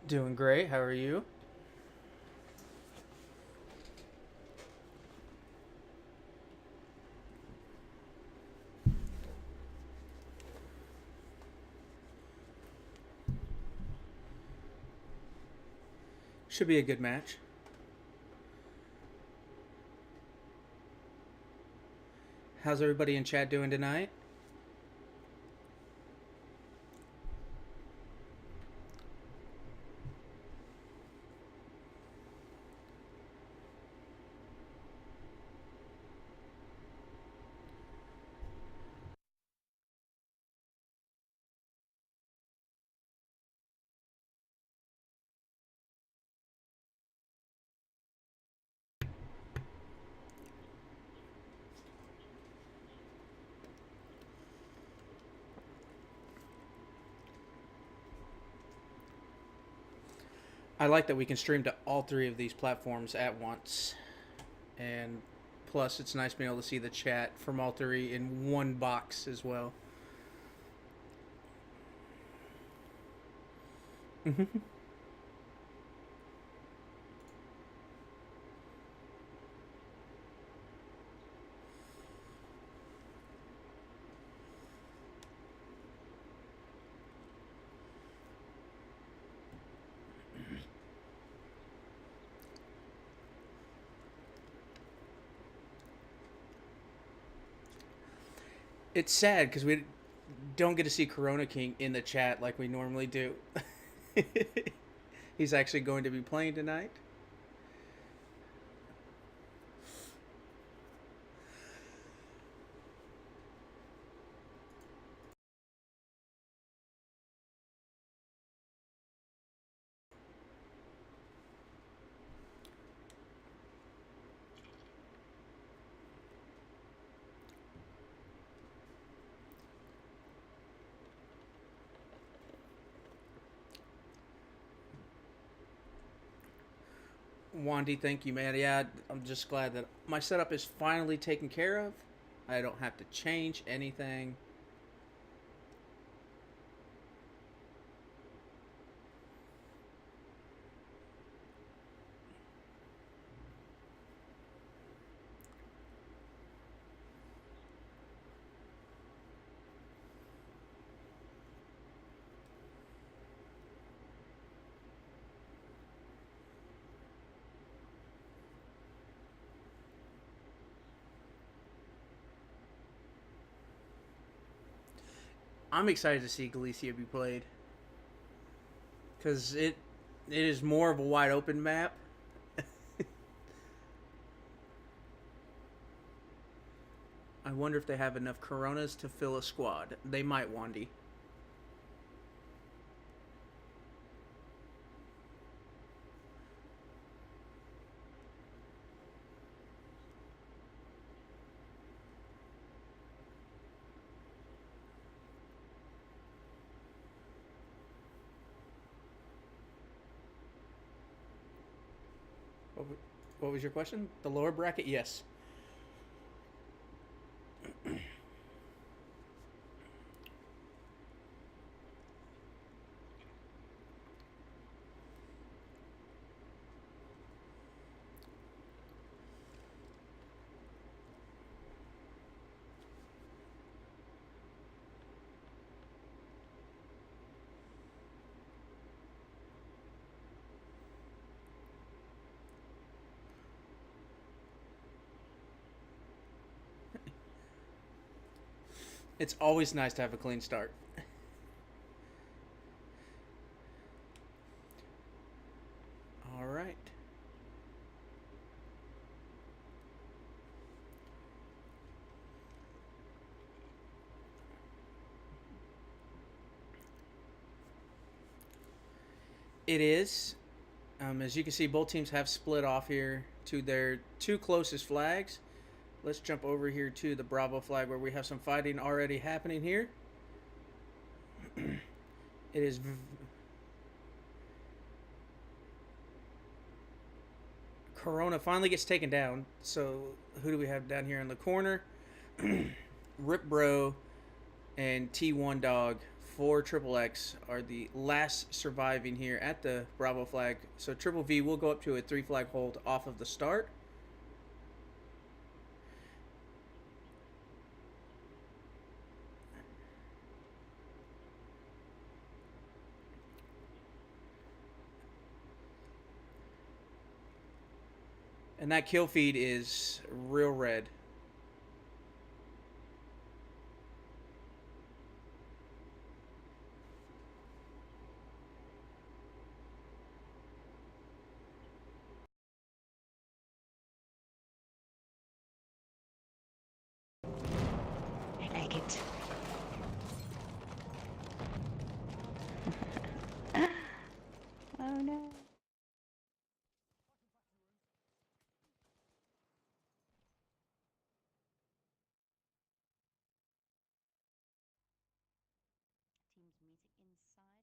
Doing great. How are you? Should be a good match. How's everybody in chat doing tonight? I like that we can stream to all three of these platforms at once. And plus, it's nice being able to see the chat from all three in one box as well. It's sad because we don't get to see Corona King in the chat like we normally do. He's actually going to be playing tonight. Wandy, thank you, man. Yeah, I'm just glad that my setup is finally taken care of. I don't have to change anything. I'm excited to see Galicia be played because it is more of a wide open map. I wonder if they have enough Coronas to fill a squad. They might, Wandy. What was your question? The lower bracket? Yes. It's always nice to have a clean start. All right. It is. As you can see, both teams have split off here to their two closest flags. Let's jump over here to the Bravo flag where we have some fighting already happening here. It is Corona finally gets taken down. So who do we have down here in the corner? Rip Bro and T1 Dog for XxX are the last surviving here at the Bravo flag. So Triple V will go up to a 3 flag hold off of the start. And that kill feed is real red. I like it. Oh no. Teams meeting inside.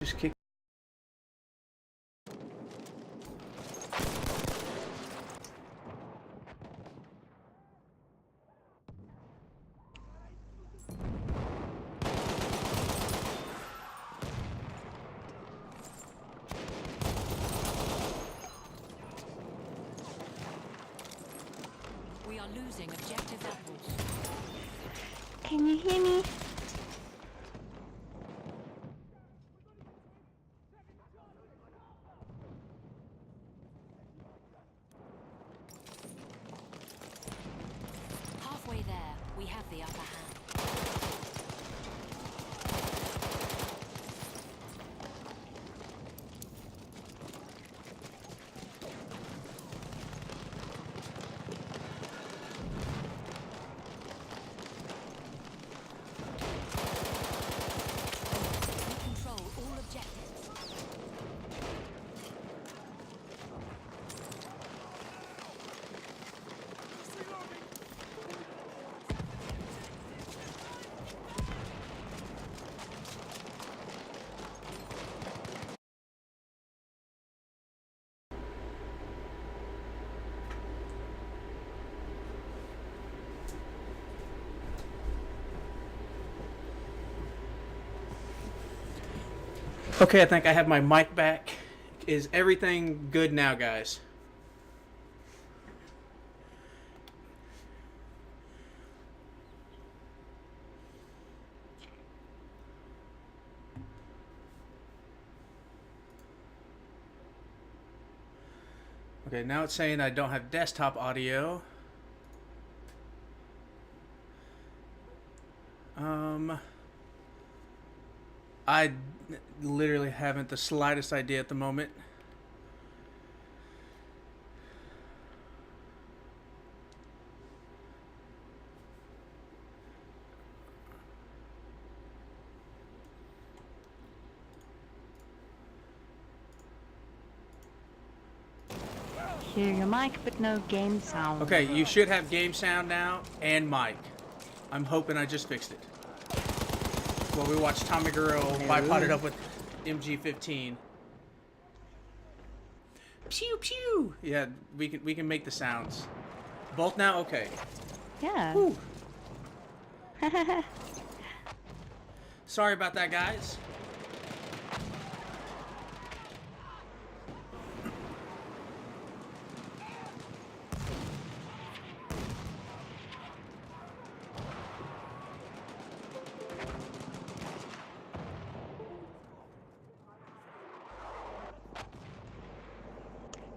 Just kick. We are losing objective apples. Can you hear me? Halfway there, we have the upper hand. We control all objectives. Okay, I think I have my mic back. Is everything good now, guys? Okay, now it's saying I don't have desktop audio. I literally haven't the slightest idea at the moment. Hear your mic, but no game sound. Okay, you should have game sound now and mic. I'm hoping I just fixed it. Well, we watched Tommy Guerrero bipod it up with MG15. Pew pew. Yeah, we can make the sounds. Both now, okay. Yeah. Whew. Sorry about that, guys.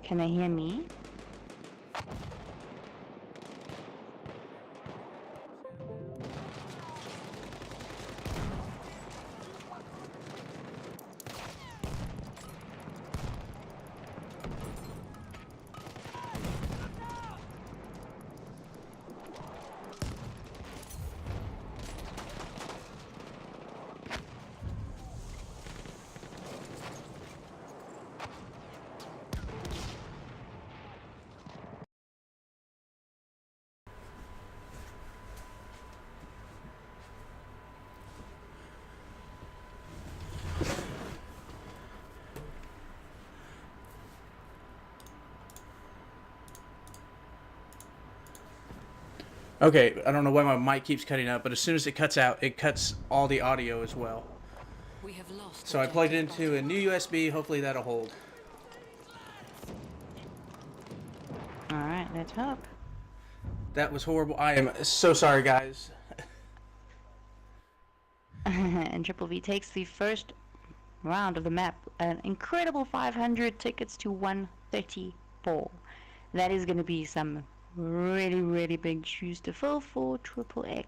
Can they hear me? Okay, I don't know why my mic keeps cutting out, but as soon as it cuts out, it cuts all the audio as well. We have lost. So I plugged it objective into a new USB. Hopefully that'll hold. Alright, let's hope. That was horrible. I am so sorry, guys. And Triple V takes the first round of the map. An incredible 500 tickets to 134. That is going to be some really, really big shoes to fill for XxX.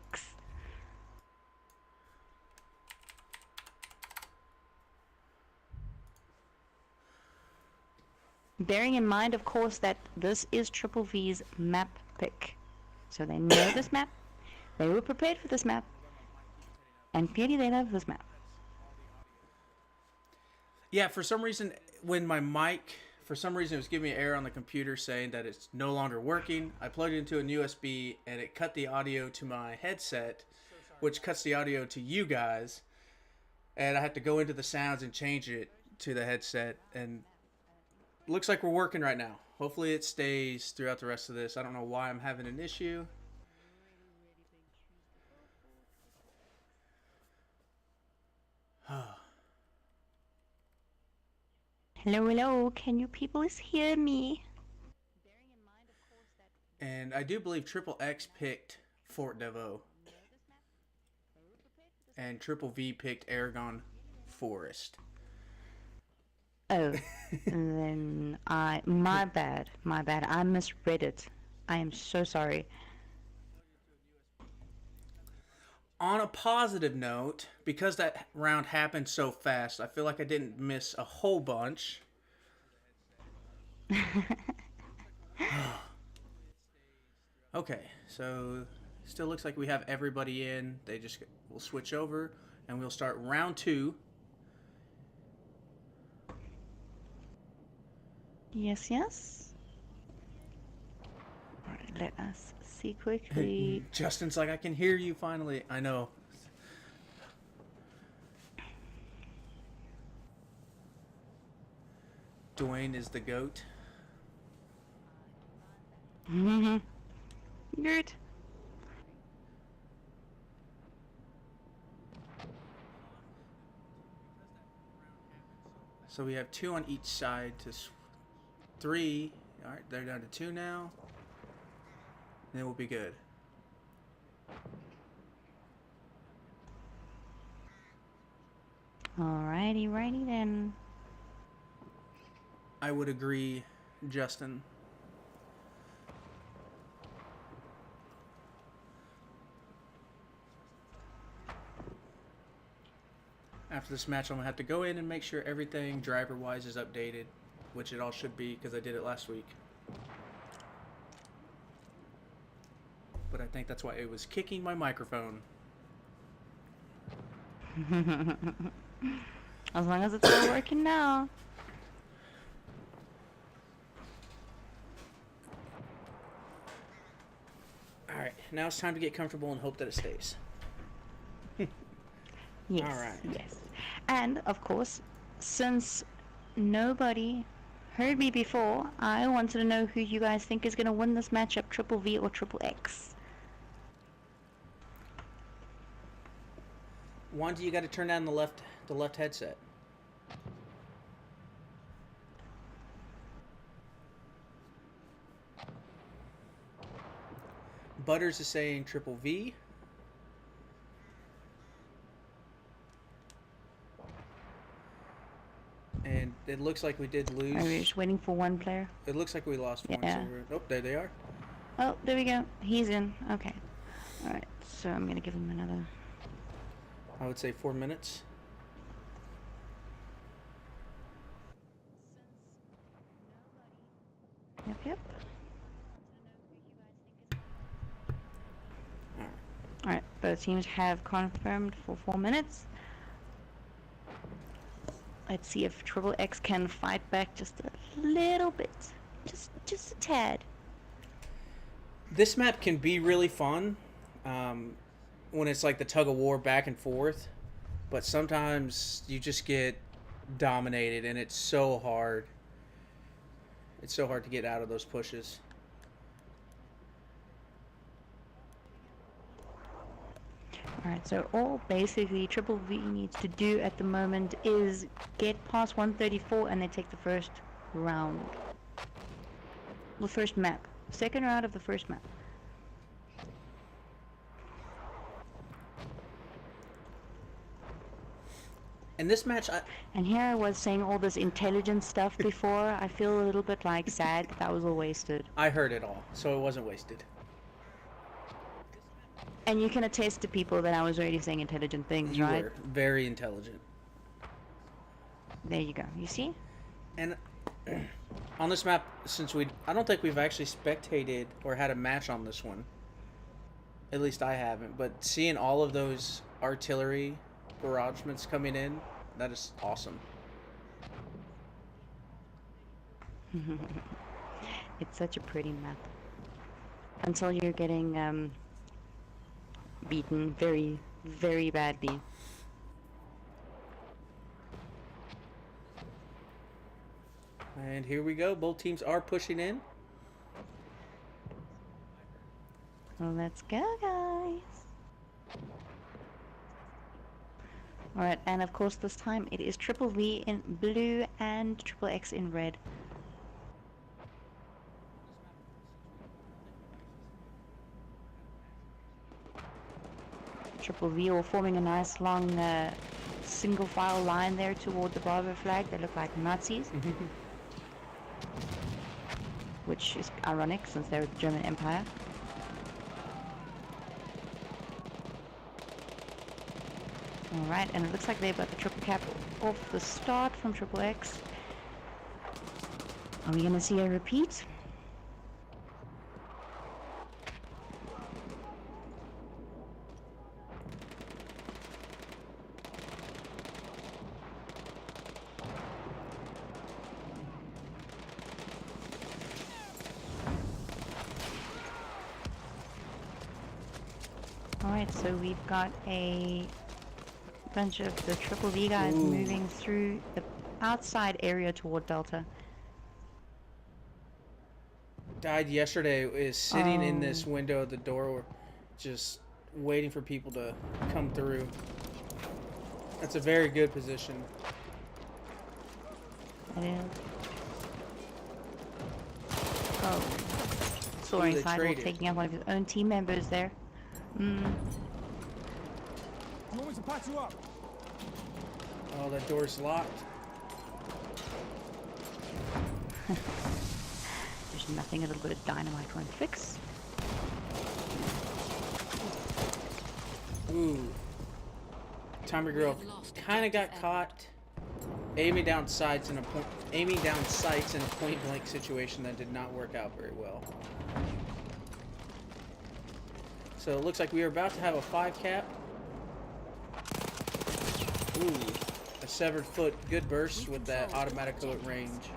Bearing in mind, of course, that this is Triple V's map pick. So they know this map, they were prepared for this map, and clearly they love this map. Yeah, for some reason, when my mic, for some reason, it was giving me an error on the computer saying that it's no longer working. I plugged it into an USB, and it cut the audio to my headset, which cuts the audio to you guys. And I had to go into the sounds and change it to the headset. And looks like we're working right now. Hopefully it stays throughout the rest of this. I don't know why I'm having an issue. Hello, hello, can you people hear me? And I do believe XxX picked Fort Devo. And Triple V picked Argonne Forest. Oh, then my bad, I misread it. I am so sorry. On a positive note, because that round happened so fast, I feel like I didn't miss a whole bunch. Okay, so still looks like we have everybody in. We'll switch over and we'll start round 2. Yes, yes. Alright, let us see quickly. Justin's like, I can hear you finally. I know. Dwayne is the GOAT. Good. So we have 2 on each side to 3. All right, they're down to 2 now. Then we'll be good. Alrighty, righty then. I would agree, Justin. After this match, I'm going to have to go in and make sure everything driver-wise is updated, which it all should be because I did it last week. But I think that's why it was kicking my microphone. As long as it's all working now. Alright, now it's time to get comfortable and hope that it stays. Yes, Alright. yes. And, of course, since nobody heard me before, I wanted to know who you guys think is going to win this matchup, Triple V or Triple X. Wanda, you got to turn down the left headset. Butters is saying Triple V. And it looks like we did lose. Are we just waiting for one player? It looks like we lost one. Yeah. So oh, there they are. Oh, there we go. He's in. Okay. Alright, so I'm going to give him another... I would say 4 minutes. Yep, yep. Alright, both teams have confirmed for 4 minutes. Let's see if Triple X can fight back just a little bit. Just a tad. This map can be really fun when it's like the tug of war back and forth, but sometimes you just get dominated and it's so hard. It's so hard to get out of those pushes. Alright, so all basically Triple V needs to do at the moment is get past 134 and then take the first round. The first map. Second round of the first map. And this match, And here I was saying all this intelligent stuff before. I feel a little bit like sad that was all wasted. I heard it all, so it wasn't wasted. And you can attest to people that I was already saying intelligent things, You right? were very intelligent. There you go. You see? And on this map, since I don't think we've actually spectated or had a match on this one. At least I haven't. But seeing all of those artillery barragements coming in, that is awesome. It's such a pretty map. Until you're getting beaten very, very badly. And here we go. Both teams are pushing in. Well, let's go, guys. Alright, and of course this time it is Triple V in blue and Triple X in red. Triple V all forming a nice long single file line there toward the Bravo flag. They look like Nazis. Which is ironic since they're the German Empire. Alright, and it looks like they've got the triple cap off the start from Triple X. Are we going to see a repeat? Alright, so we've got a bunch of the Triple V guys moving through the outside area toward Delta. Died yesterday is sitting in this window at the door, just waiting for people to come through. That's a very good position. That is. Oh. Soaring they Sidewalk traded. taking out one of his own team members there. You want me to patch you up? Oh, that door's locked. There's nothing a little bit of dynamite won't fix. Ooh. Timer Girl kind of got caught aiming down sights in a point blank situation that did not work out very well. So it looks like we are about to have a 5 cap. Ooh, a severed foot, good burst with that automatico at range.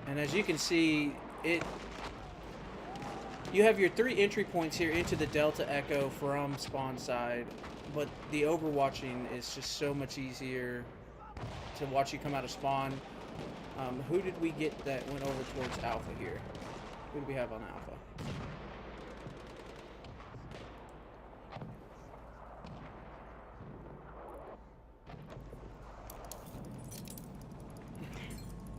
And as you can see, you have your 3 entry points here into the Delta Echo from spawn side, but the overwatching is just so much easier to watch you come out of spawn. Who did we get that went over towards Alpha here? Who do we have on Alpha?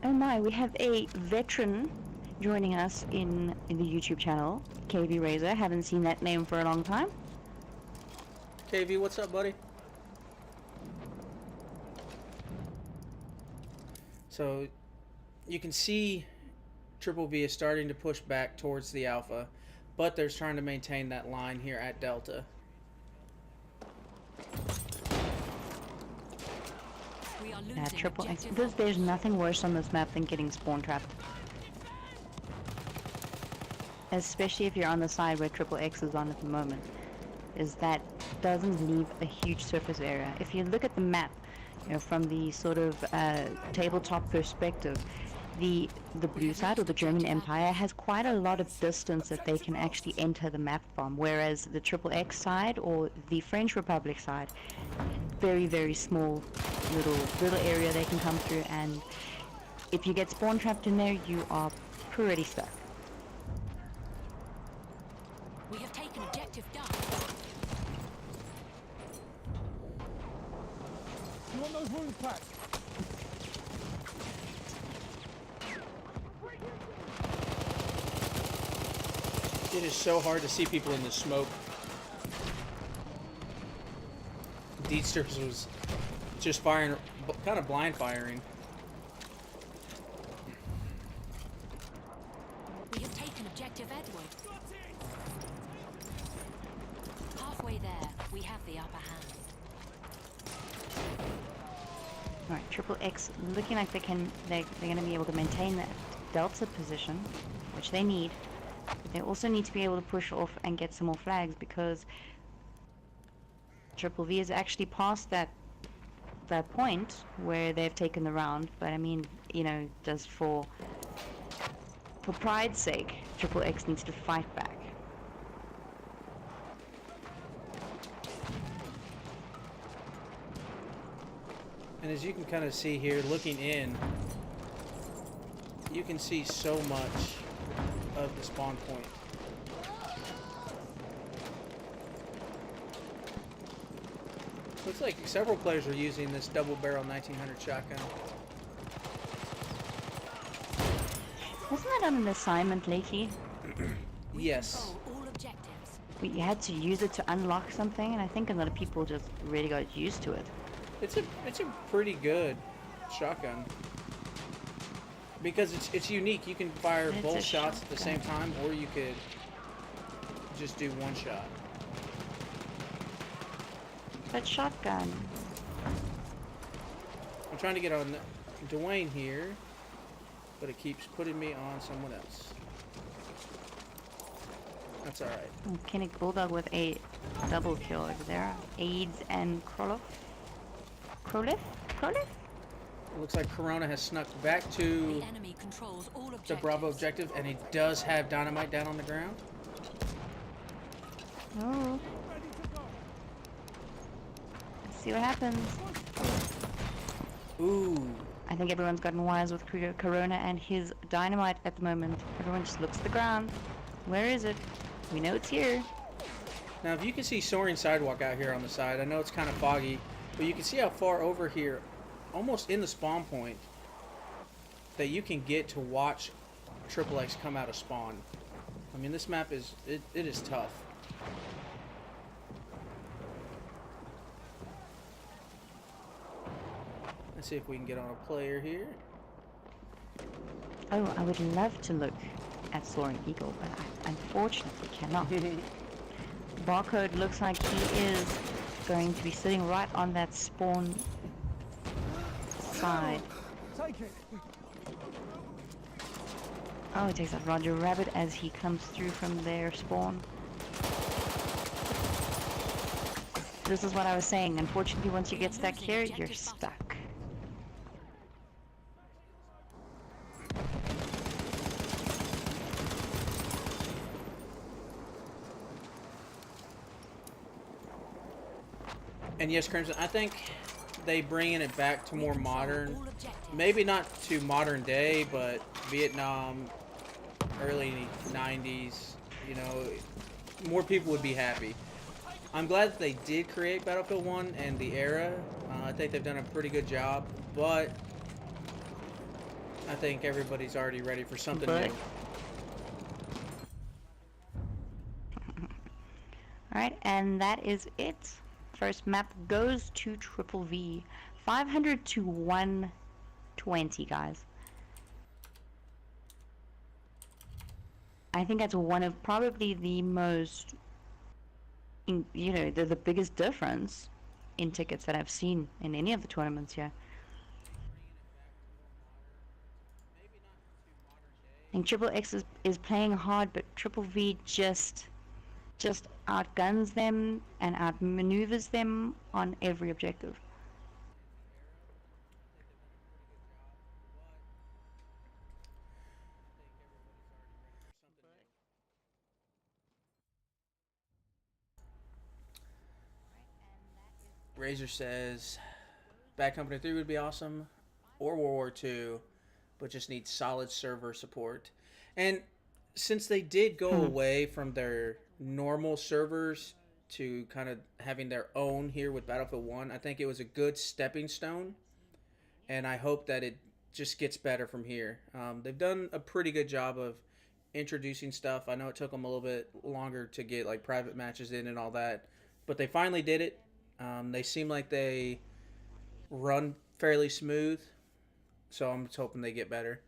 Oh my, we have a veteran joining us in the YouTube channel, KB Razor. Haven't seen that name for a long time. KV, what's up, buddy? So you can see Triple V is starting to push back towards the Alpha, but they're trying to maintain that line here at Delta. We are losing Triple X. objective There's nothing worse on this map than getting spawn trapped. Especially if you're on the side where Triple X is on at the moment. Is that doesn't leave a huge surface area. If you look at the map, you know, from the sort of tabletop perspective, the blue side or the German Empire has quite a lot of distance that they can actually enter the map from, whereas the Triple X side or the French Republic side, very, very small little area they can come through, and if you get spawn trapped in there, you are pretty stuck. We have taken objective Duck. You want those wounds patched? It is so hard to see people in the smoke. Deedsters was just firing, kind of blind firing. We have taken objective Edward. Halfway there, we have the upper hand. Alright, Triple X looking like they're going to be able to maintain that Delta position, which they need. They also need to be able to push off and get some more flags, because Triple V is actually past that point where they've taken the round. But I mean, you know, just for pride's sake, Triple X needs to fight back. And as you can kind of see here, looking in, you can see so much of the spawn point. Looks like several players are using this double barrel 1900 shotgun. Wasn't that on an assignment lately? Yes. Control all objectives. You had to use it to unlock something, and I think a lot of people just really got used to it. It's a pretty good shotgun. Because it's unique. You can fire It's both a shots at the same time, or you could just do one shot. But shotgun. I'm trying to get on Dwayne here, but it keeps putting me on someone else. That's alright. Kinnick Bulldog with a double kill over there. AIDS and Krolov. Krolov? It looks like Corona has snuck back to The enemy controls all the objectives. Bravo objective, and he does have dynamite down on the ground. Oh. Let's see what happens. Ooh. I think everyone's gotten wise with Corona and his dynamite at the moment. Everyone just looks at the ground. Where is it? We know it's here. Now, if you can see Soaring Sidewalk out here on the side, I know it's kind of foggy, but you can see how far over here, almost in the spawn point, that you can get to watch XxX come out of spawn. I mean, this map is, it is tough. Let's see if we can get on a player here. Oh, I would love to look at Soaring Eagle, but I unfortunately cannot. Barcode looks like he is going to be sitting right on that spawn side. Take it. Oh, he takes out Roger Rabbit as he comes through from their spawn. This is what I was saying. Unfortunately, once you get stuck here, you're stuck. And yes, Crimson, I think they bringing it back to more modern, maybe not to modern day, but Vietnam, early 90s, you know, more people would be happy. I'm glad that they did create Battlefield 1 and the era. I think they've done a pretty good job, but I think everybody's already ready for something new. Alright, and that is it. First map goes to Triple V. 500 to 120, guys. I think that's one of probably the most, you know, the biggest difference in tickets that I've seen in any of the tournaments here. And XxX is playing hard, but Triple V just outguns them and outmaneuvers them on every objective. Razor says, Bad Company 3 would be awesome, or World War II, but just need solid server support. And since they did go away from their normal servers to kind of having their own here with Battlefield 1, I think it was a good stepping stone, and I hope that it just gets better from here. They've done a pretty good job of introducing stuff. I know it took them a little bit longer to get like private matches in and all that, but they finally did it. They seem like they run fairly smooth, so I'm just hoping they get better.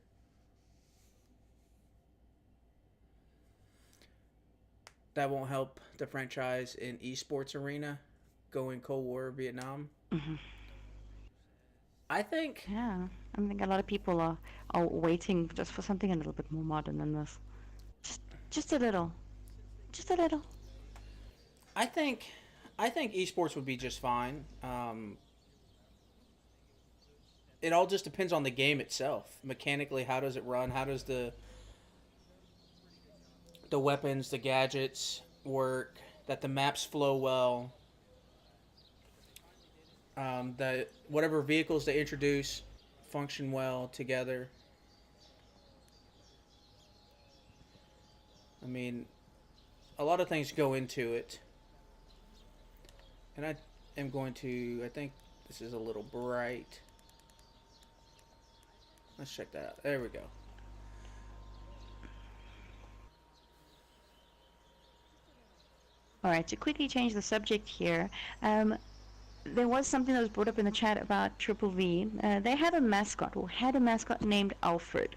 That won't help the franchise in esports arena going Cold War Vietnam. I think... Yeah, I think a lot of people are waiting just for something a little bit more modern than this. Just a little. Just a little. I think esports would be just fine. It all just depends on the game itself. Mechanically, how does it run? How does the weapons, the gadgets work? That the maps flow well. That whatever vehicles they introduce function well together. I mean, a lot of things go into it. And I am going to, I think this is a little bright. Let's check that out. There we go. Alright, to quickly change the subject here, there was something that was brought up in the chat about Triple V. They have a mascot, or had a mascot named Alfred.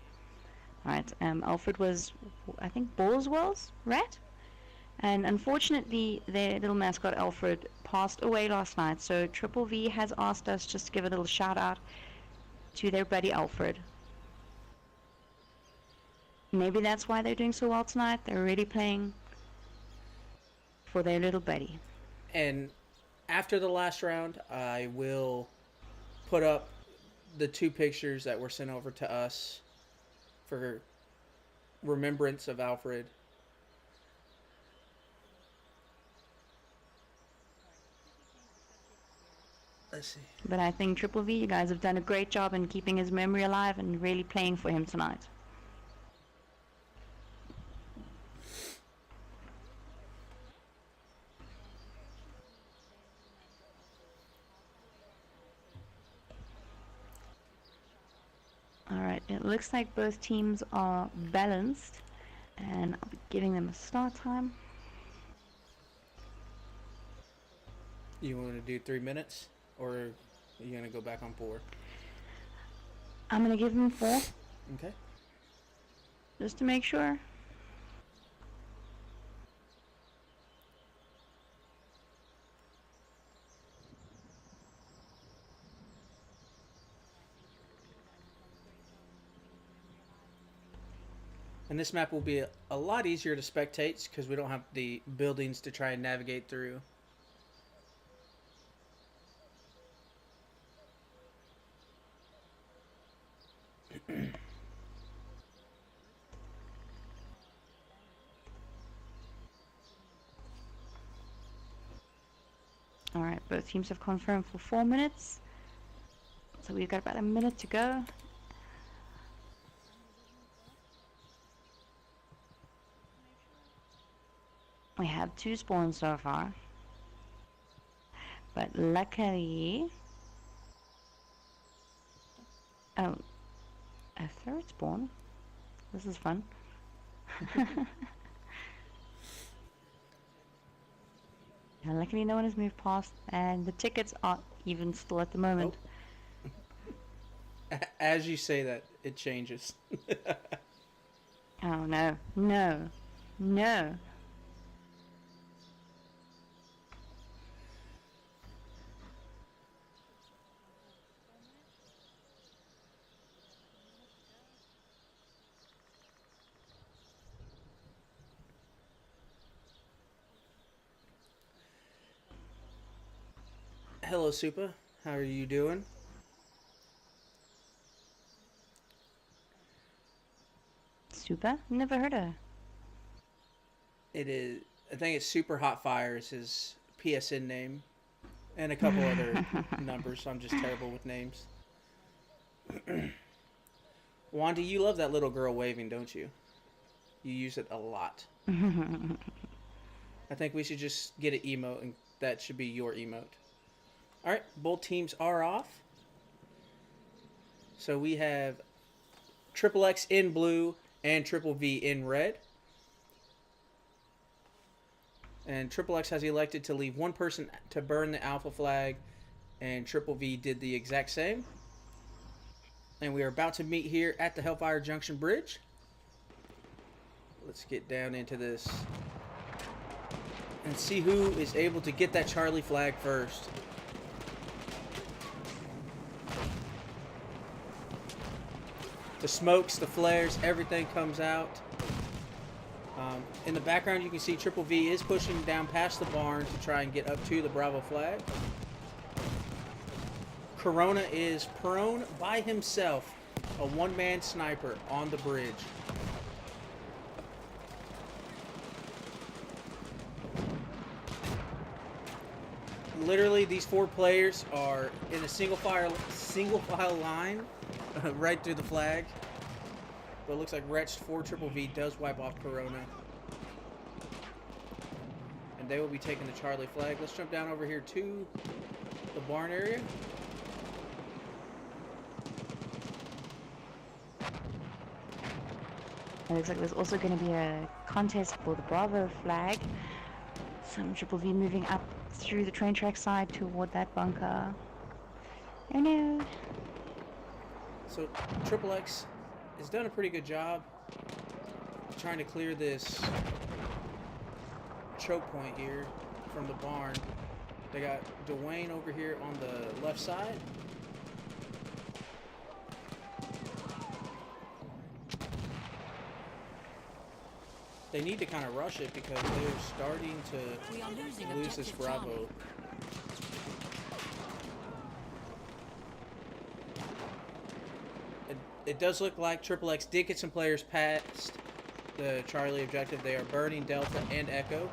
Alright, Alfred was, I think, Ballswell's rat? And unfortunately, their little mascot, Alfred, passed away last night, so Triple V has asked us just to give a little shout out to their buddy Alfred. Maybe that's why they're doing so well tonight. They're really playing for their little buddy. And after the last round, I will put up the 2 pictures that were sent over to us for remembrance of Alfred. Let's see. But I think Triple V, you guys have done a great job in keeping his memory alive and really playing for him tonight. Alright, it looks like both teams are balanced, and I'll be giving them a start time. You want to do 3 minutes, or are you gonna go back on 4? I'm gonna give them 4, Okay. just to make sure. And this map will be a lot easier to spectate because we don't have the buildings to try and navigate through. Alright, both teams have confirmed for 4 minutes. So we've got about a minute to go. We have 2 spawns so far. But luckily... Oh, a 3rd spawn? This is fun. Yeah, luckily no one has moved past, and the tickets are even still at the moment. As you say that, it changes. Oh no, no, no. Hello, Supa. How are you doing? Super? Never heard of her. It is. I think it's Super Hot Fire is his PSN name, and a couple other numbers. So I'm just terrible with names. Wanda, you love that little girl waving, don't you? You use it a lot. I think we should just get an emote, and that should be your emote. All right, both teams are off. So we have XxX in blue and Triple V in red. And XxX has elected to leave one person to burn the alpha flag, and Triple V did the exact same. And we are about to meet here at the Hellfire Junction Bridge. Let's get down into this and see who is able to get that Charlie flag first. The smokes, the flares, everything comes out. In the background, you can see Triple V is pushing down past the barn to try and get up to the Bravo flag. Corona is prone by himself, a one-man sniper on the bridge. Literally, these 4 players are in a single file line right through the flag. But it looks like Wretched 4 Triple V does wipe off Corona. And they will be taking the Charlie flag. Let's jump down over here to the barn area. It looks like there's also going to be a contest for the Bravo flag. Some Triple V moving up through the train track side toward that bunker. Oh no. So XxX has done a pretty good job trying to clear this choke point here from the barn. They got Dwayne over here on the left side. They need to kind of rush it because they're starting to lose this Bravo. It does look like XxX did get some players past the Charlie objective. They are burning Delta and Echo.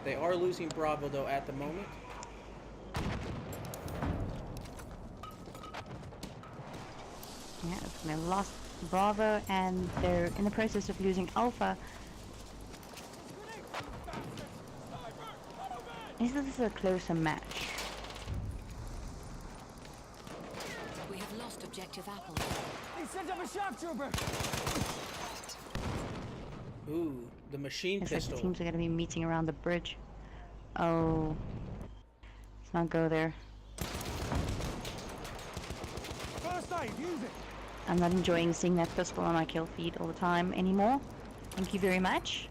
They are losing Bravo, though, at the moment. Yeah, they lost Bravo and they're in the process of losing Alpha. This is a closer match. We have lost objective apples. He sent up a shock trooper. Ooh, the machine Looks like the pistol. teams are going to be meeting around the bridge. Oh. Let's not go there. First aid, use it. I'm not enjoying seeing that pistol on my kill feed all the time anymore. Thank you very much.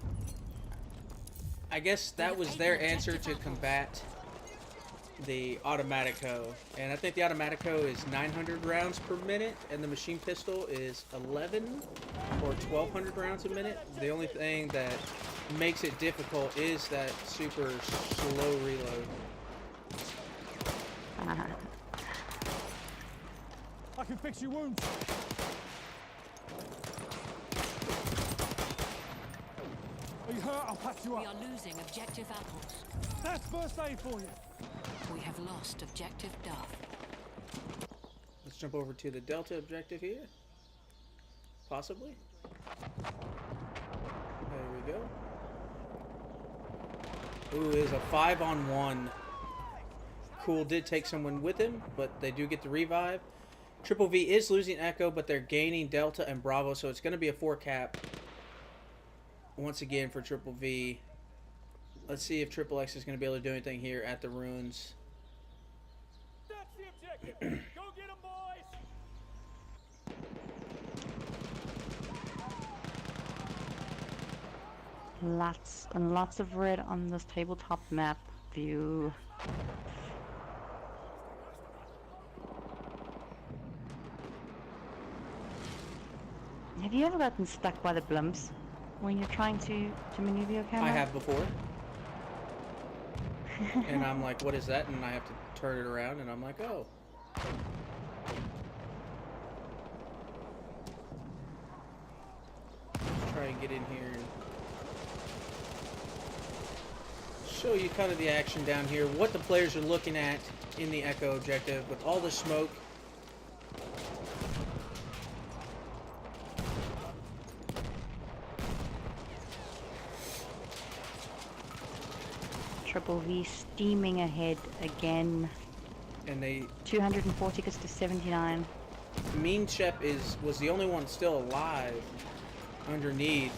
I guess that was their answer to combat the Automatico. And I think the Automatico is 900 rounds per minute, and the machine pistol is 11 or 1200 rounds a minute. The only thing that makes it difficult is that super slow reload. I can fix your wounds. Are you hurt? I'll patch you We up. are losing objective apples. That's first aid for you. We have lost objective Duff. Let's jump over to the Delta objective here. Possibly. There we go. Ooh, is a 5-on-1. Cool did take someone with him, but they do get the revive. Triple V is losing Echo, but they're gaining Delta and Bravo, so it's going to be a 4-cap once again for Triple V. Let's see if XxX is going to be able to do anything here at the ruins. That's the objective. Go get him, boys. Lots and lots of red on this tabletop map view. Have you ever gotten stuck by the blimps when you're trying to maneuver your camera? I have before. And I'm like, what is that? And I have to turn it around, and I'm like, oh. Let's try and get in here and show you kind of the action down here, what the players are looking at in the Echo objective with all the smoke. Triple V steaming ahead again. And they 240 gets to 79. Mean Shep was the only one still alive underneath,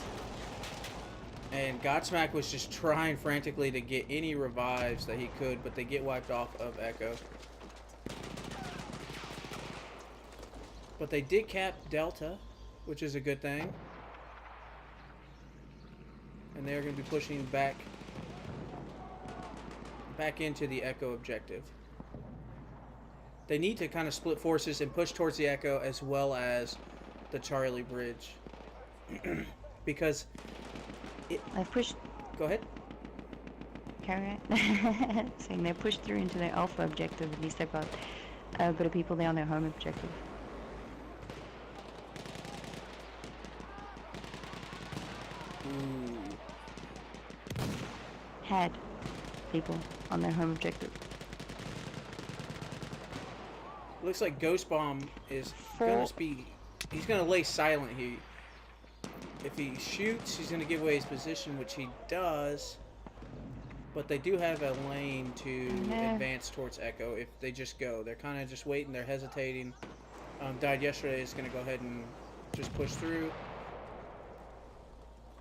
and Godsmack was just trying frantically to get any revives that he could, but they get wiped off of Echo. But they did cap Delta, which is a good thing, and they're going to be pushing back into the Echo objective. They need to kind of split forces and push towards the Echo as well as the Charlie Bridge. Because They've pushed. Go ahead. Carry on. Saying they pushed through into their alpha objective. At least they've got a bit of people there on their home objective. Ooh. Had people on their home objective. Looks like Ghost Bomb is gonna be. He's gonna lay silent here. If he shoots, he's gonna give away his position, which he does. But they do have a lane to advance towards Echo if they just go. They're kind of just waiting. They're hesitating. Died yesterday is gonna go ahead and just push through.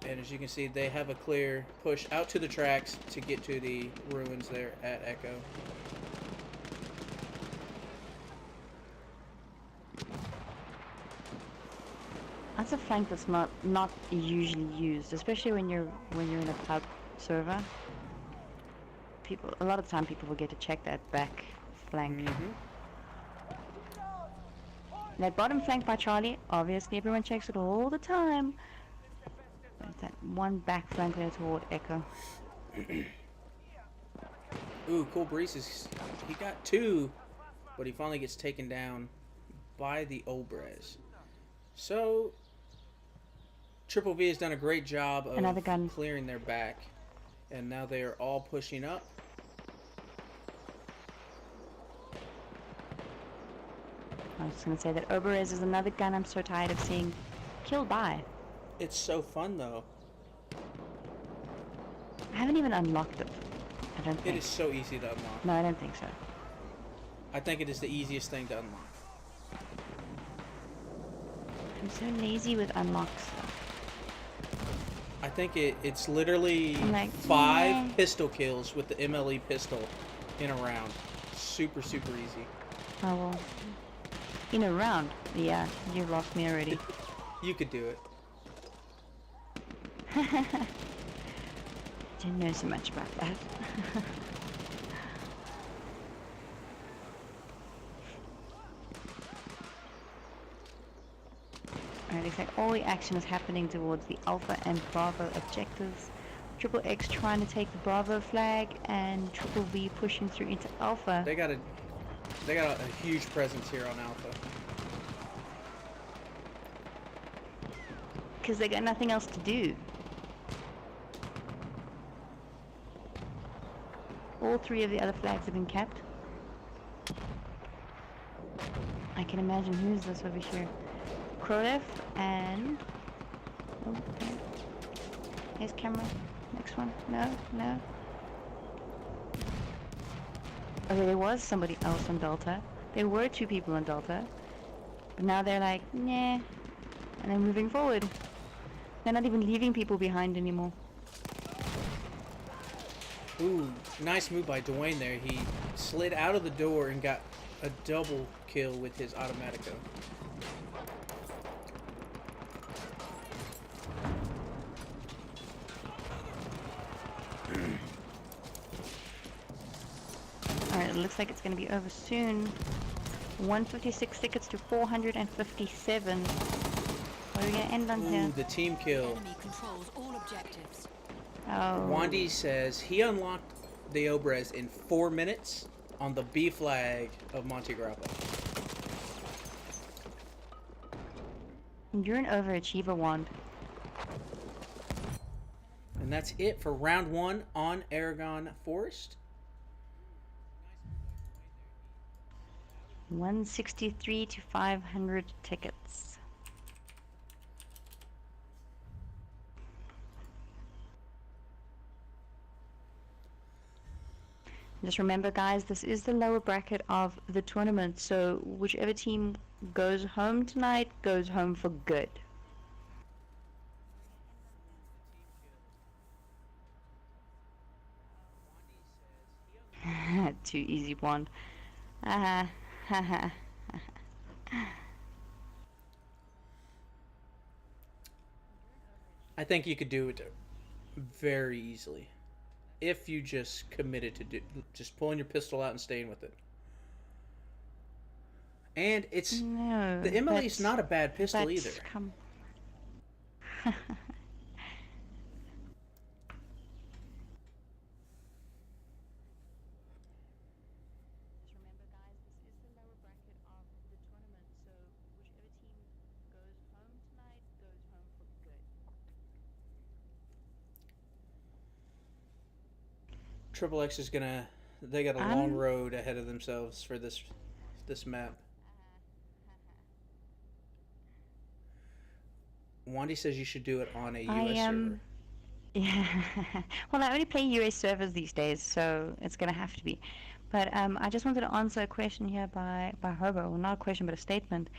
And as you can see, they have a clear push out to the tracks to get to the ruins there at Echo. That's a flank that's not usually used, especially when you're in a pub server. A lot of the time people forget to check that back flank. That bottom flank by Charlie, obviously everyone checks it all the time. But that one back flank there toward Echo. Ooh, Cool Breeze he got 2, but he finally gets taken down by the Obrez. So Triple V has done a great job of clearing their back, and now they are all pushing up. I was going to say that Oberez is another gun I'm so tired of seeing killed by. It's so fun though. I haven't even unlocked it. I don't think. It is so easy to unlock. No, I don't think so. I think it is the easiest thing to unlock. I'm so lazy with unlocks. I think it's literally I'm like, 5 nah. pistol kills with the MLE pistol in a round. Super, super easy. Oh well. In a round? Yeah, you've lost me already. You could do it. Didn't know so much about that. Alright, looks like all the action is happening towards the Alpha and Bravo objectives. XxX trying to take the Bravo flag and Triple V pushing through into Alpha. They got a huge presence here on Alpha. Because they got nothing else to do. All 3 of the other flags have been capped. I can imagine who's this over here. Krolef and... Oh, okay. Here's camera. Next one. No, no. Okay, there was somebody else on Delta. There were 2 people on Delta. But now they're like, nah. And they're moving forward. They're not even leaving people behind anymore. Ooh, nice move by Dwayne there. He slid out of the door and got a double kill with his Automatico. Alright, it looks like it's going to be over soon. 156 tickets to 457. What are we going to end on Ooh, here? the team kill. Enemy controls all objectives. Oh. Wandy says he unlocked the Obres in 4 minutes on the B flag of Monte Grappa. You're an overachiever, Wand. And that's it for round 1 on Aragon Forest. 163 to 500 tickets. Just remember, guys, this is the lower bracket of the tournament, so whichever team goes home tonight goes home for good. Too easy, Wand. I think you could do it very easily if you just committed to just pulling your pistol out and staying with it. And it's No, the MLE is not a bad pistol either. Come. XxX is gonna. They got a long road ahead of themselves for this map. Wandy says you should do it on a US server. Yeah. Well, I only play US servers these days, so it's gonna have to be. But I just wanted to answer a question here by Hobo. Well, not a question, but a statement.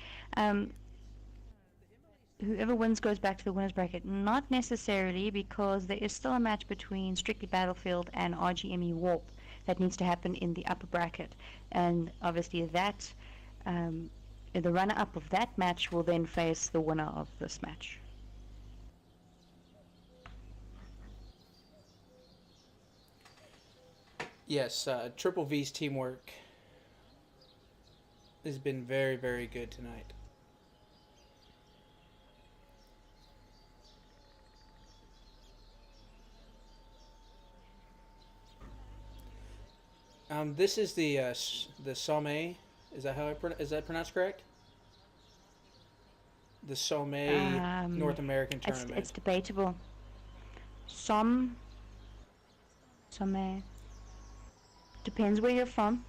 Whoever wins goes back to the winners bracket. Not necessarily, because there is still a match between Strictly Battlefield and RGME Warp that needs to happen in the upper bracket, and obviously that the runner-up of that match will then face the winner of this match. Yes, Triple V's teamwork has been very, very good tonight. This is the Somme. Is that how is that pronounced correct? The Somme North American tournament. It's debatable. Somme. Depends where you're from.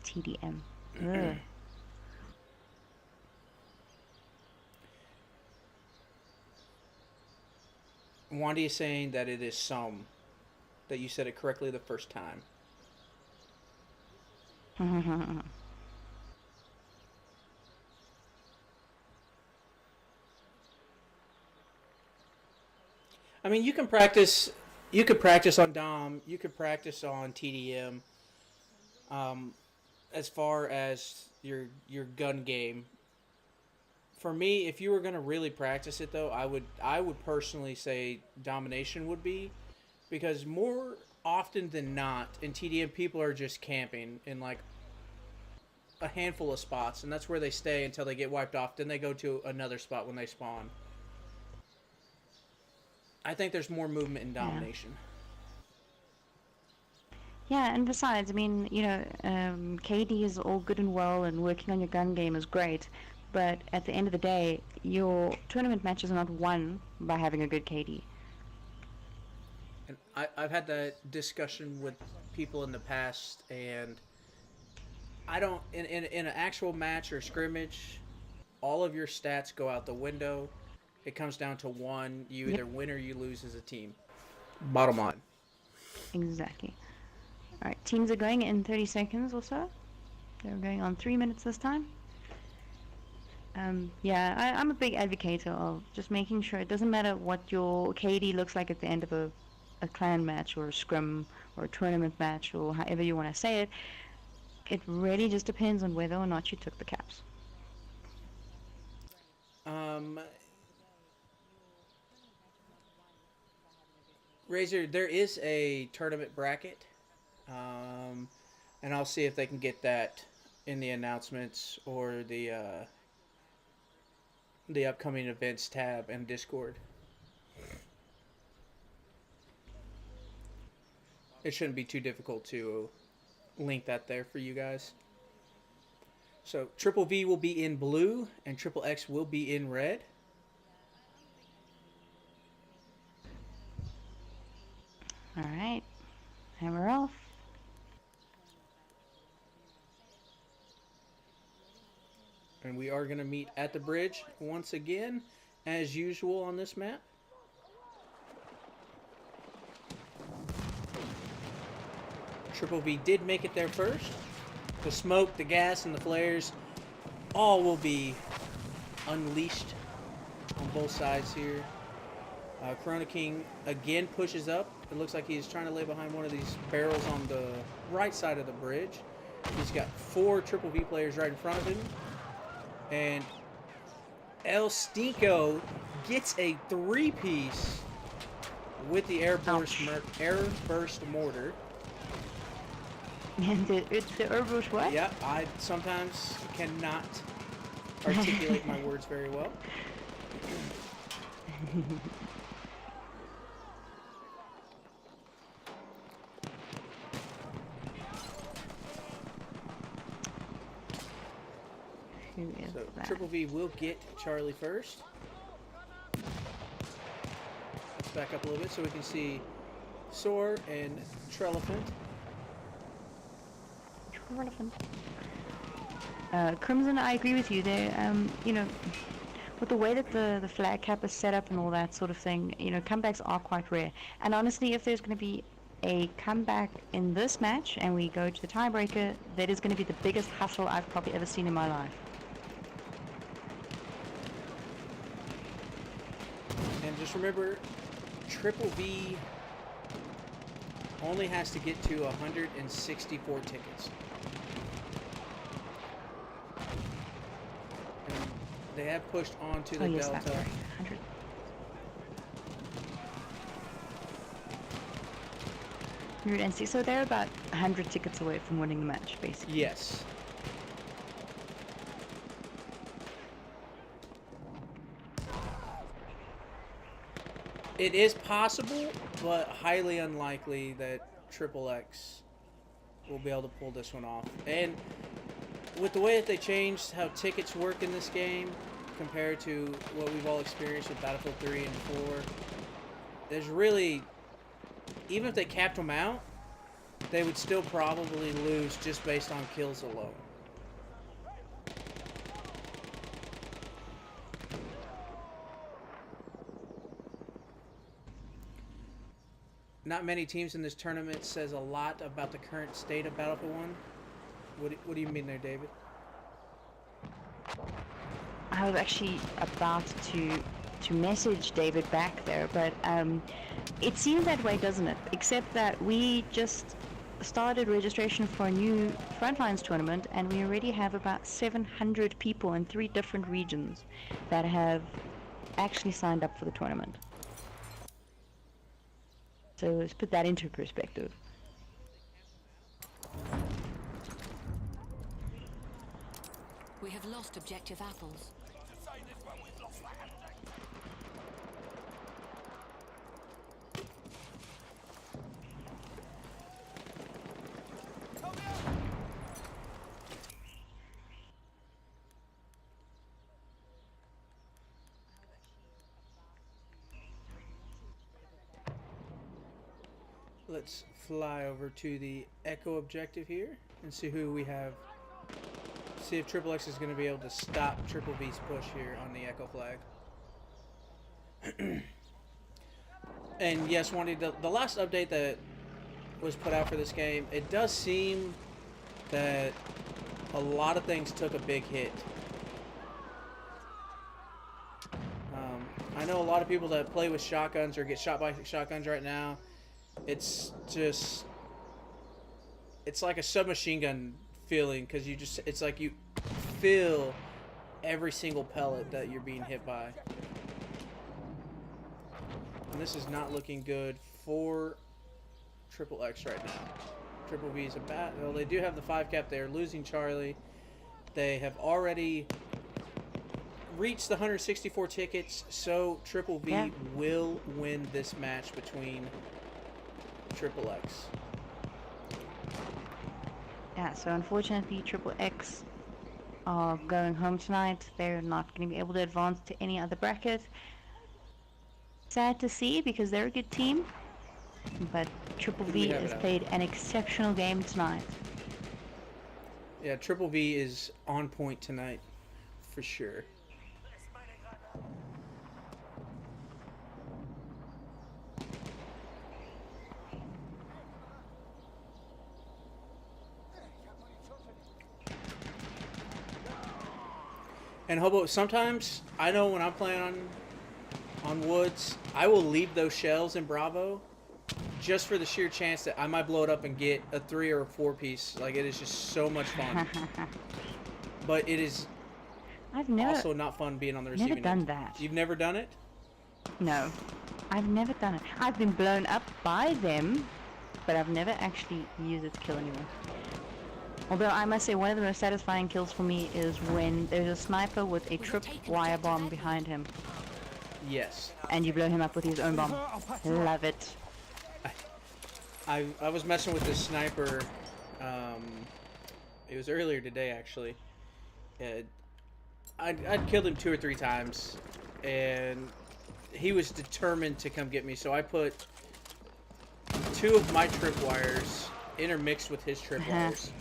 TDM. Ugh. Wandy is saying that it is Somme. That you said it correctly the first time. I mean, you can practice. You could practice on Dom. You could practice on TDM. As far as your gun game. For me, if you were gonna really practice it, though, I would personally say domination would be, because more often than not in TDM, people are just camping in like a handful of spots, and that's where they stay until they get wiped off. Then they go to another spot when they spawn. I think there's more movement in domination. Yeah, and besides, I mean, you know, KD is all good and well, and working on your gun game is great, but at the end of the day, your tournament matches are not won by having a good KD. And I've had that discussion with people in the past, and I don't in an actual match or scrimmage, all of your stats go out the window. It comes down to one: you either win or you lose as a team. Bottom line. Exactly. All right, teams are going in 30 seconds or so. They're going on 3 minutes this time. Yeah, I'm a big advocate of just making sure it doesn't matter what your KD looks like at the end of a clan match or a scrim or a tournament match or however you want to say it. It really just depends on whether or not you took the caps. Razor, there is a tournament bracket, and I'll see if they can get that in the announcements or the upcoming events tab in Discord. It shouldn't be too difficult to link that there for you guys. So Triple V will be in blue and XxX will be in red. All right, hammer off. And we are going to meet at the bridge once again, as usual on this map. Triple V did make it there first. The smoke, the gas, and the flares all will be unleashed on both sides here. Corona King again pushes up. It looks like he's trying to lay behind one of these barrels on the right side of the bridge. He's got 4 Triple V players right in front of him. And El Stinko gets a 3-piece with the airburst mortar. And it's the airburst what? Yeah, I sometimes cannot articulate my words very well. So Triple V will get Charlie first. Let's back up a little bit so we can see Soar and Trelephant. Crimson, I agree with you. They, you know, with the way that the flag cap is set up and all that sort of thing, you know, comebacks are quite rare. And honestly, if there's going to be a comeback in this match and we go to the tiebreaker, that is going to be the biggest hustle I've probably ever seen in my life. And just remember, Triple V only has to get to 164 tickets. And they have pushed on to the Delta. That's right. 100. So they're about 100 tickets away from winning the match, basically. Yes. It is possible, but highly unlikely that XxX will be able to pull this one off. And with the way that they changed how tickets work in this game compared to what we've all experienced with Battlefield 3 and 4, there's really, even if they capped them out, they would still probably lose just based on kills alone. not many teams in this tournament says a lot about the current state of Battlefield 1. What do you mean there, David? I was actually about to message David back there, but it seems that way, doesn't it? Except that we just started registration for a new Frontlines tournament, and we already have about 700 people in 3 different regions that have actually signed up for the tournament. So let's put that into perspective. We have lost objective apples. Let's fly over to the Echo objective here and see who we have. See if XxX is going to be able to stop Triple V's push here on the Echo flag. And yes, Wandy, the last update that was put out for this game, it does seem that a lot of things took a big hit. I know a lot of people that play with shotguns or get shot by shotguns right now. It's just, it's like a submachine gun feeling, because it's like you feel every single pellet that you're being hit by. And this is not looking good for XxX right now. Triple V is a bat. Well, they do have the 5 cap. They are losing Charlie. They have already reached the 164 tickets, so Triple V will win this match between XxX. Yeah, so unfortunately XxX are going home tonight. They're not going to be able to advance to any other bracket. Sad to see, because they're a good team, but Triple V has played an exceptional game tonight. Yeah, Triple V is on point tonight, for sure. And Hobo, sometimes I know when I'm playing on woods, I will leave those shells in Bravo just for the sheer chance that I might blow it up and get a 3 or a 4 piece. Like, it is just so much fun. But it is also not fun being on the receiving end. Never done that. You've never done it? No, I've never done it. I've been blown up by them, but I've never actually used it to kill anyone. Although I must say, one of the most satisfying kills for me is when there's a sniper with a trip wire bomb behind him. Yes. And you blow him up with his own bomb. Love it. I was messing with this sniper. It was earlier today, actually. I'd killed him 2 or 3 times, and he was determined to come get me. So I put 2 of my tripwires intermixed with his tripwires.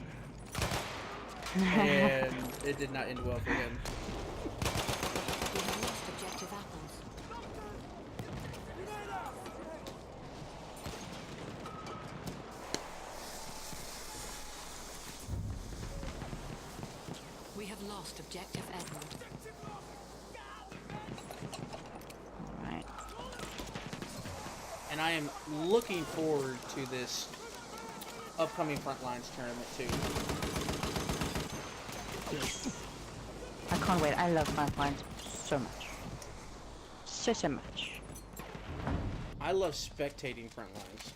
And it did not end well for him. We have lost objective Edward. Alright. And I am looking forward to this upcoming Frontlines tournament too. Yes. I can't wait. I love Frontlines so much. So much. I love spectating Frontlines.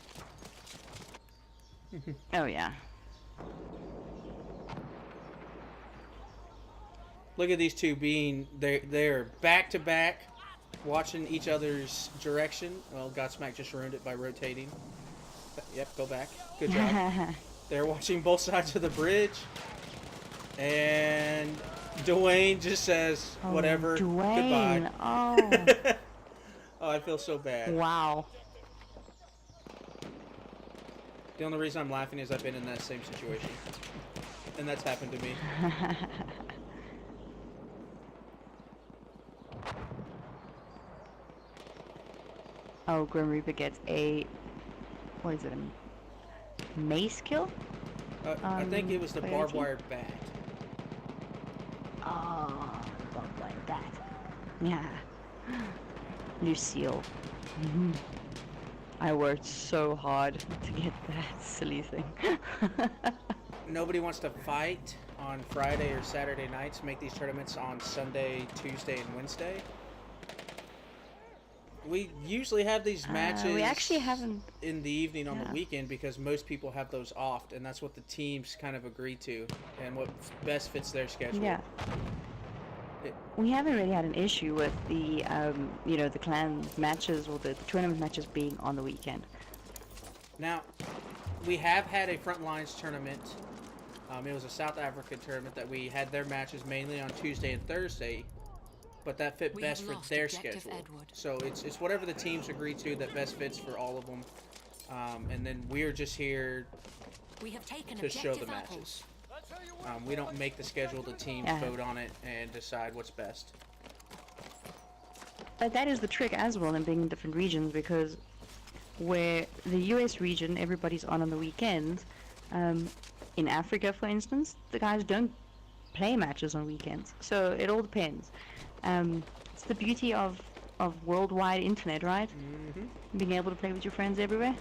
Oh yeah. Look at these two being, they're back to back, watching each other's direction. Well, Godsmack just ruined it by rotating. Yep, go back. Good job. They're watching both sides of the bridge. And Dwayne just says, whatever, Dwayne. goodbye. Oh. Oh, I feel so bad. Wow. The only reason I'm laughing is I've been in that same situation. And that's happened to me. Oh, Grim Reaper gets a what is it? A mace kill? I think it was the Coyote? barbed wire bat. Oh, barbed wire bat. Yeah. Lucille. I worked so hard to get that silly thing. Nobody wants to fight on Friday or Saturday nights. Make these tournaments on Sunday, Tuesday, and Wednesday. We usually have these matches we actually haven't. in the evening on the Yeah. weekend because most people have those off, and that's what the teams kind of agree to, and what best fits their schedule. Yeah. We haven't really had an issue with the, the clan matches or the tournament matches being on the weekend. Now, we have had a front lines tournament. It was a South African tournament that we had their matches mainly on Tuesday and Thursday, but that fit We best have for lost their objective schedule. Edward. So it's whatever the teams agree to that best fits for all of them. And then we're just here We have taken to show objective the apples. matches. We don't make the schedule. The teams Yeah. vote on it and decide what's best. But that is the trick as well in being in different regions, because where the US region, everybody's on the weekends. In Africa, for instance, the guys don't play matches on weekends. So it all depends. It's the beauty of worldwide internet, right? Mm-hmm. Being able to play with your friends everywhere.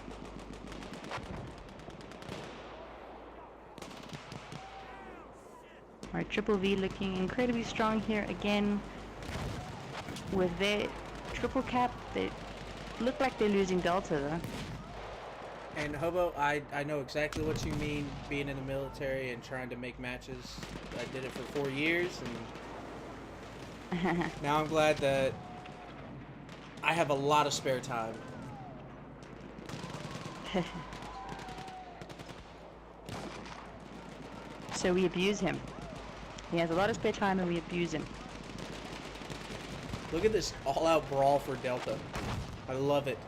Alright, Triple V looking incredibly strong here again. With their triple cap, they look like they're losing Delta though. And Hobo, I know exactly what you mean, being in the military and trying to make matches. I did it for 4 years, and now I'm glad that I have a lot of spare time. So we abuse him. He has a lot of spare time and we abuse him. Look at this all-out brawl for Delta. I love it.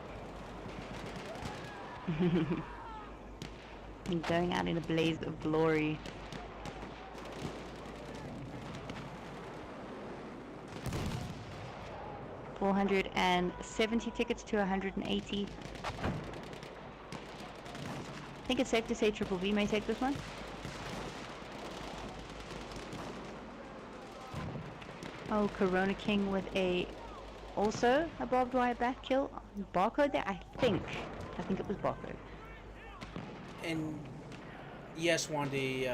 Going out in a blaze of glory. $470 tickets to 180. I think it's safe to say Triple V may take this one. Oh, Corona King with also a barbed wire back kill. Barcode there, I think it was barcode. And yes, Wandy,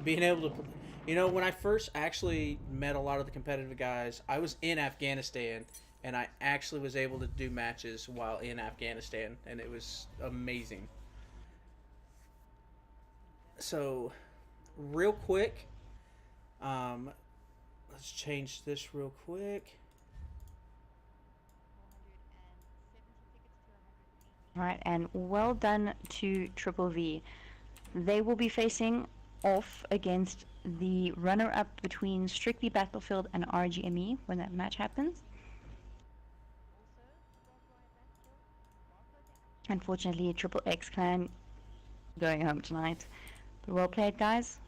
being able to, when I first actually met a lot of the competitive guys, I was in Afghanistan, and I actually was able to do matches while in Afghanistan, and it was amazing. So, real quick, let's change this real quick. Alright, and well done to Triple V. They will be facing off against the runner-up between Strictly Battlefield and RGME when that match happens. Unfortunately, XxX clan going home tonight. But well played, guys.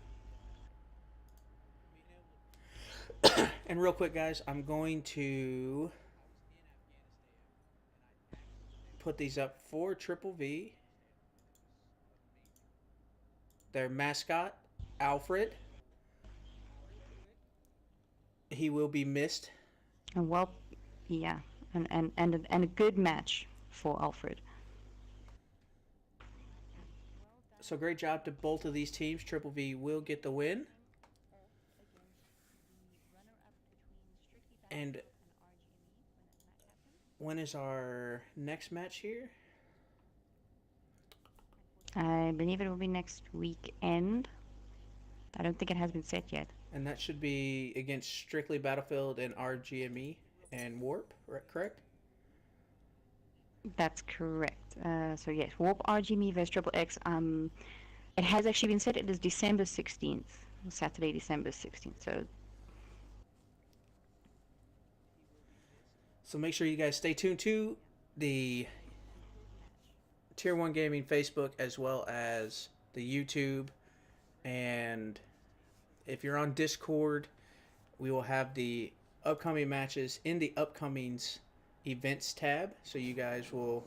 And real quick, guys, I'm going to put these up for Triple V. Their mascot, Alfred. He will be missed. And well, yeah, and a good match for Alfred. So great job to both of these teams. Triple V will get the win. And when is our next match here? I believe it will be next weekend. I don't think it has been set yet. And that should be against Strictly Battlefield and RGME and Warp, correct? That's correct. So yes, Warp RGME vs XxX. It has actually been set. It is December 16th, Saturday, December 16th. So make sure you guys stay tuned to the Tier 1 Gaming Facebook as well as the YouTube. And if you're on Discord, we will have the upcoming matches in the upcomings events tab. So you guys will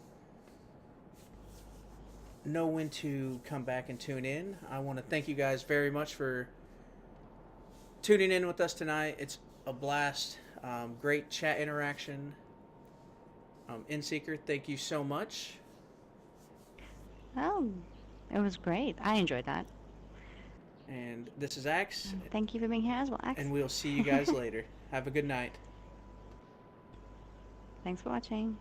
know when to come back and tune in. I want to thank you guys very much for tuning in with us tonight. It's a blast. Great chat interaction. InSeeker, thank you so much. Oh, it was great. I enjoyed that. And this is Axe, Thank you for being here as well, Axe. and we'll see you guys later. Have a good night. Thanks for watching.